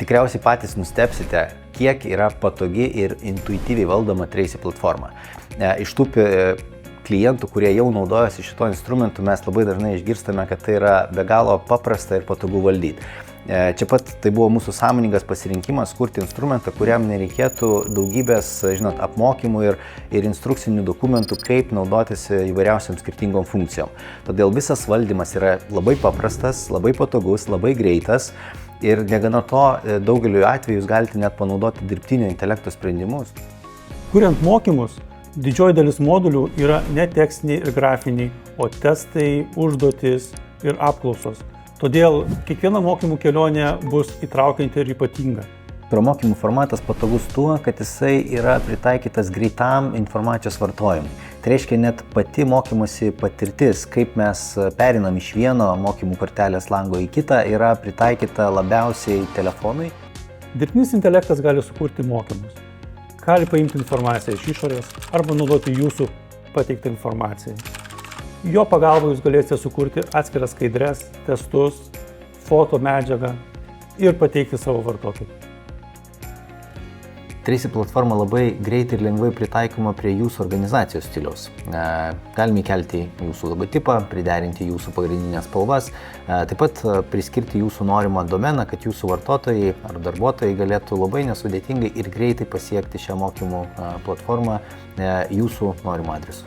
tikriausiai patys nustebsite, kiek yra patogi ir intuityviai valdoma Tracy platforma. Iš tų klientų, kurie jau naudojasi šito instrumentu, mes labai dažnai išgirstame, kad tai yra be galo paprasta ir patogu valdyti. Čia pat tai buvo mūsų sąmoningas pasirinkimas kurti instrumentą, kuriam nereikėtų daugybės, apmokymų ir instrukcinių dokumentų, kaip naudotis įvairiausiam skirtingom funkcijom. Todėl visas valdymas yra labai paprastas, labai patogus, labai greitas ir negana to, daugeliu atveju jūs galite net panaudoti dirbtinio intelekto sprendimus. Kuriant mokymus, didžioji dalis modulių yra ne tekstiniai ir grafiniai, o testai, užduotis ir apklausos. Todėl kiekviena mokymų kelionė bus įtraukianti ir ypatinga. Mokymų formatas patogus tuo, kad jisai yra pritaikytas greitam informacijos vartojimui. Tai reiškia, net pati mokymosi patirtis, kaip mes perinam iš vieno mokymų kortelės lango į kitą, yra pritaikyta labiausiai telefonui. Dirbtinis intelektas gali sukurti mokymus. Gali paimti informaciją iš išorės arba naudoti jūsų pateiktą informaciją. Jo pagalba jūs galėsite sukurti atskiras skaidres, testus, foto medžiagą ir pateikti savo vartotojui. Tracy platforma labai greitai ir lengvai pritaikoma prie jūsų organizacijos stiliaus. Galime įkelti jūsų logotipą, priderinti jūsų pagrindinės spalvas, taip pat priskirti jūsų norimą domeną, kad jūsų vartotojai ar darbuotojai galėtų labai nesudėtingai ir greitai pasiekti šią mokymų platformą jūsų norimą adresu.